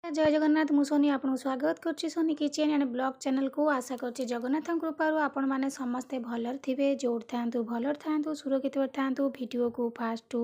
जय जगन्नाथ मु सोनी आपको स्वागत करुच्ची Soni kitchen and blog channel को आशा करुच्ची जगन्नाथ कृपार आपण मैंने समस्ते भलर थे जोड़ था भलर था सुरक्षित था वीडियो को फास्ट टू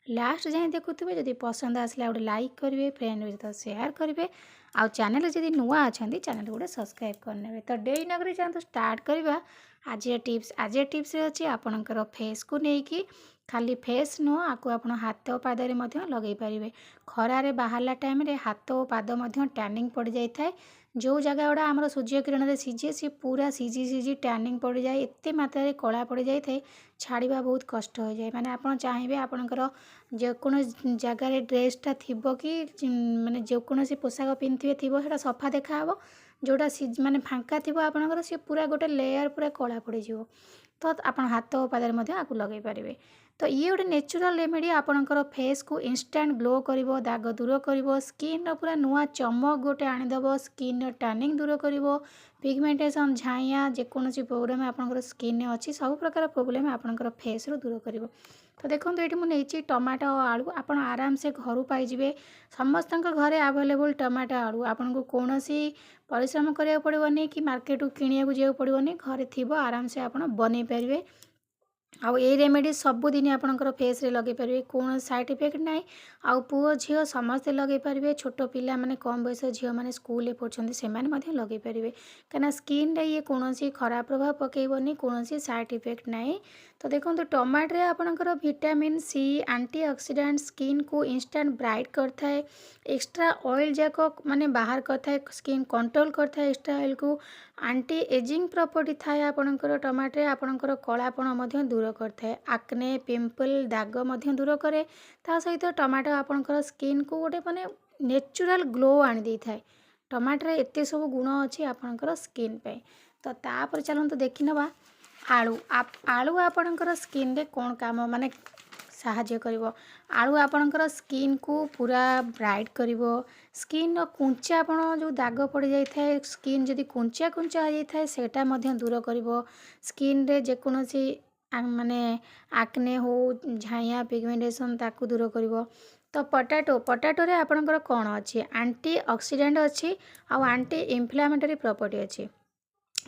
लास्ट जाए देखुवे जब पसंद आसला गोटे लाइक करेंगे फ्रेंड सहित सेयार करेंगे आउ चैनल जब नुआ अच्छा चैनल गोटे सब्सक्राइब करने तो डेरी नगरी चाहतु स्टार्ट करवा आज टिप्स अच्छी आपणकर फेस को लेकिन खाली फेस नुह आपको आप हाथ पादे लगे पारे खरारे बाहरला टाइम रे हाथ और पाद टैनिंग पड़ जाए जो जगह गुड़ा आम सूर्य किरण में सीझे सी पूरा सीझी टैनिंग पड़ जाए एत मात्रा कला पड़ जाए छाड़ा बहुत कष्ट हो जाए माने आप चाहिए आपणकर जेको जगार ड्रेसटा थी कि माने जेकोसी पोशाक पिंधे थी सफा देखा जोटा माने फांका थी आपणकर सी पूरा गोटे लेयर पूरा कला पड़ जाए तो आप हाथ और पादे आपको लगे पारे तो ये गोटे नेचुरल रेमेडी आपणकर फेस को इंस्टांट ग्लो कर दाग दूर कर स्किन पूरा नुआ चमक गोटे आनीदेव स्किन टैनिंग दूर कर पिगमेंटेशन झाइया जेकोसी प्रोब्लेम आपणकर स्किन अच्छी सब प्रकार प्रोब्लेम आपणकर फेस रू दूर कर तो देखो ये मुझे टमाटो और आलू आप आराम से घर पाइबे समस्त घरे आवेलेबल टमाटो आलू आपन को कौन परिश्रम करा पड़ोनी कि मार्केट को किणा जाओ पड़ोनी घरे थी आराम से आप बन पारे आउ ये रेमेडी सबुदिन आपणकर फेस रे लगे पारे कौन साइड इफेक्ट ना आउ पुओ झील समस्ते लगे पारे छोट पिला माने कम बयस झील मैंने स्कूल पढ़ते से लगे पारे कहीं स्किन रे ये कौन खराब प्रभाव पकेबनी कौन साइड इफेक्ट ना तो देखो टमाटो आपणकर विटामिन सी एंटीऑक्सीडेंट स्किन को इंस्टेंट ब्राइट करता है एक्स्ट्रा ऑयल जाक माने बाहर करता है स्किन कंट्रोल करता है एक्स्ट्रा ऑयल को एंटी एजिंग प्रॉपर्टी थाए आपणकर टमाटो आपणकर कलापण दूर करता है आक्ने पिंपल दाग दूर करे ता सहित टमाटो आपणकर स्किन को गोटे माने नेचुरल ग्लो आनी देता है टमाटर एते सब गुण अच्छी आपणकर स्किन पे तो तापर चलते देखी नवा आलू आलू आपणकर स्किन रे कौन काम माने साहाଯ୍ୟ करिवो आलू आपणकर स्किन को पूरा ब्राइट करिवो स्किन कुंचा आपण जो दाग पड़ जाए थे स्किन जदि कुंचा कुंचा हो जाए सेटा मध्य दूर करिवो स्किन रे जेकोसी माने आक्ने हो झाइया पिगमेंटेशन ताकू दूर करिवो तो पटाटो रे आपणकर कौन अच्छी एंटी ऑक्सीडेंट अच्छी आउ एंटी इन्फ्लेमेटरी प्रॉपर्टी अच्छी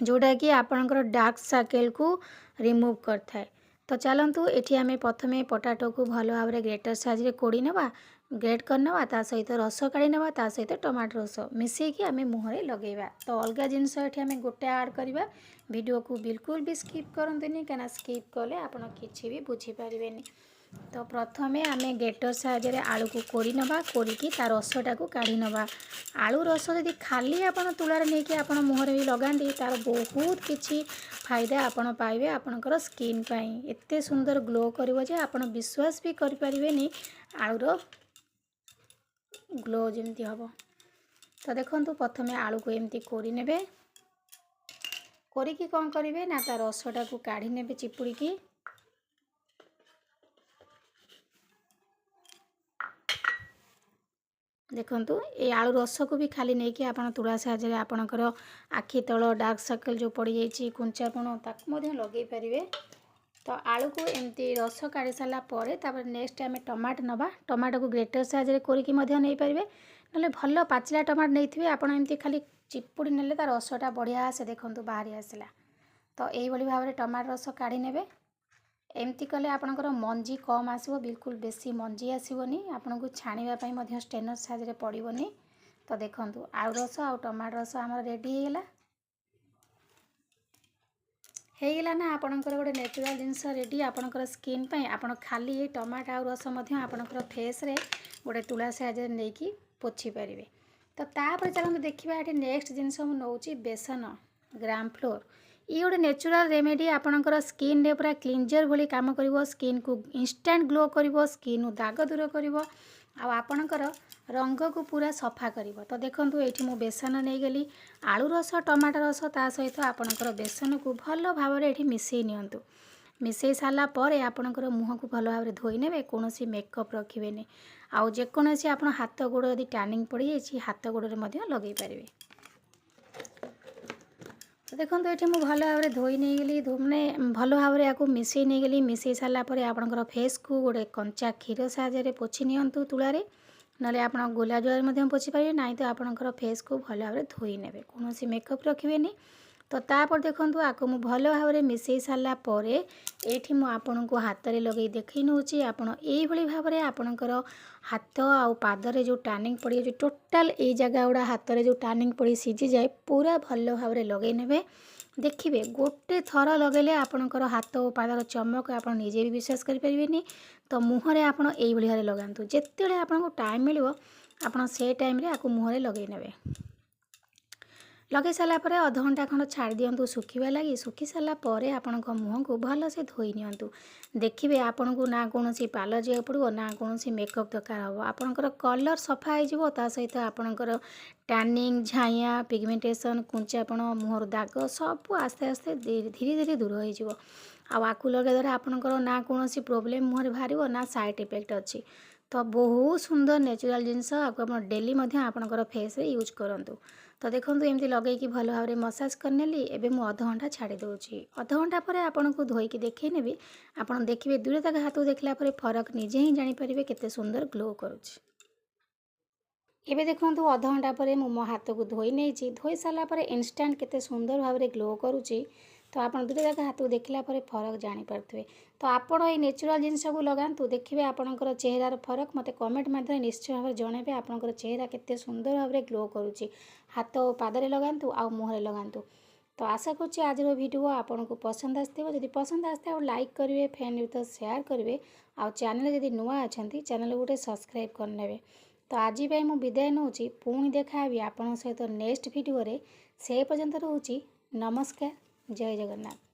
जोटा कि आपणकर डार्क सर्कल को रिमूव करता है तो चलतु ये आम प्रथम पटाटो को भल भाव में ग्रेटर साइज कोड़ी नवा ग्रेट करनवा ता सहित रस काढ़ी नवा ता सहित टमाटो रस मिसेकी आम मुहरे लगेगा तो अलग जिनस ये आम गोटे ऐड करवा वीडियो को बिल्कुल भी स्किप करंतुनी कहीं स्किप कले आप किसी भी बुझीपारे तो प्रथमे आम ग्रेटर साइज आलू को कोड़ी नवा कोड़ी तार रसटा को काढ़ी नवा आलू रस जदि खाली आप तुलार नहीं आप मुहर भी लगाती तार बहुत किसी फायदा आपड़ पाइबे आपणकर स्किन पाई एते सुंदर ग्लो करिवो जे आप विश्वास भी करें आलूर ग्लो जमती हम तो देखो प्रथमे आलू को एमती कोड़ी नेबे कोड़ी कौन करेंगे ना तार रसटा को काढ़ी नेबे चिपुड़ी की देखु ये आलू रस को भी खाली नहीं कि आप तुला साहाଯ୍य आपणकर आखि तल डार्क सर्कल जो पड़ जाइए कुंचापण ताकू लगे पारे तो आलू को एमती रस काढ़ी सारा पर नेक्स्ट आम टमाटो नवा टमाटो को ग्रेटर साइज कोरिकी नहीं पारे ना भल पाचिला टमाटो नहीं आप एमती खाली चिपुड़ी नेले तार रसटा बढ़िया से देखो बाहरी आसला तो यही भाव में टमाटो रस काढ़ी नेबे एमती कले आपणकर मंजी कम आसो बिल्कुल बेसी मंजी आसोनी आपन को छाणीवाई स्टेनर साइज पड़ोनी तो देखो आलू रस आ टमाटो रस आम रेडी होगला ना आपणकर गोटे नेचुरल जिनस रेडी आपणकर स्किन पे आपन खाली टमाटो आउ रस आपणकर फेस रे गोटे तुला साइज नहीं पोछि पारे तो तापर चलते देखा ये नेक्स्ट जिनस मुझे बेसन ग्राम फ्लोर ये गोटे नेचुरल रेमेडी आपणकर स्किन रे पूरा क्लींजर भली काम करिवो स्किन को इंस्टेंट ग्लो करिवो स्किन दाग दूर करिवो आ आपणकर रंग को पूरा सफा करिवो तो देखंतु एठी मु बेसन नहीं गली आलू रस टमाटो रस ता सहित आपणकर बेसन को भल भाव में एठी मिसई नियंतु मिसई सारा पर आपणकर मुह को भल भाव में धोई नेबे कोनोसी मेकअप रखिबेनी आउ जेकोनोसी आपण हाथ गोड़ यदि टैनिंग पड़ जाइए हाथ गोड़ में लगे पारे तो देखो ये मुझे भल भाव में धोई नहीं गली मैंने भल भाव में आपको मिसई नहीं गली मिसई सारापर आपणकर फेस को गोटे कंचा क्षीर साहाଯ୍य पोछि नियंतु तुलारे नले आप गोला जल में पोछि पारे ना तो आपणकर फेस को भल भाव धोई ने कौन मेकअप रखेनि। तो तापर देखूँ आपको मुझे भल भाव में मिसई सारापर ये मुझे को हाथ में लगे देखी नौची आपड़ ये भाव में आपणकर हाथ आउ पादरे जो टानिंग पड़ी जो टोटाल ये जगह गुड़ा हाथ में जो टानिंग पड़ी सीझी जाए पूरा भल भाव में लगे ने देखिए गोटे थर लगेले आपणकर हाथ और पादर चमक आप निजे भी विश्वास करें। तो मुहरे आप भाव लगातु जिते आपको टाइम मिलो आप से टाइम आपको मुहरे लगे ने लगे सारापर अध घंटा खंड छाड़ दिंतु सुखा लगी सुखी सारापर आपण मुह को भल से धोई नियंतु। देखिए आपन को ना कौन पार्लर जाए पड़ो ना कौन मेकअप दरकार हम आपणकर कलर सफा हो सहित आपणकर टैनिंग झाइया पिगमेंटेशन कुंचापण मुहर दाग सब आस्ते आस्ते धीरे धीरे दूर हो आकु लगे द्वारा आपणकर ना कौन प्रोब्लेम मुहर बाहर ना साइड इफेक्ट अच्छी। तो बहुत सुंदर नेचुरल जिनस आपको डेली आपणकर फेस रे यूज करूँ। तो देखो एमती लगे भल भाव में मसाज करनेली एवं मुझे अध घंटा छाड़ी दूसरी अध घंटा पर आपन को धोईकी देखी नेबी आप देखिए दूर तक हाथ देखला फरक निजे ही जानीपर केते सुंदर ग्लो करुच्ची। एबे देखो अध घंटा पर मो हाथ को धोई नहीं धोई सारापर इनस्टाट केते सुंदर भाव में ग्लो करुच्ची। तो आप दूर तक हाथ को देखला फरक जानीपे। तो आपण ये नेचुरल जिनस को लगातु देखिए आपणकर चेहरार फरक मत कमेंट मध्यम निश्चय भाव जनइबे आपणकर चेहरा केते सुंदर भाव में ग्लो करुच्ची। हाथ और पादरे लगातु आ मुहरे लगातु। तो आशा करुच्ची आज वीडियो आपन को पसंद आसथिबो जदि पसंद आसथे लाइक करेंगे फ्रेंड सहित शेयर करेंगे आ चैनल जदि नुआ अच्छा चैनल गोटे सब्सक्राइब करने। तो आज मुझे विदाय नौची पुणी देखा आपन सहित नेक्स्ट वीडियो रे से पर्यंत रोची नमस्कार जय जगन्नाथ।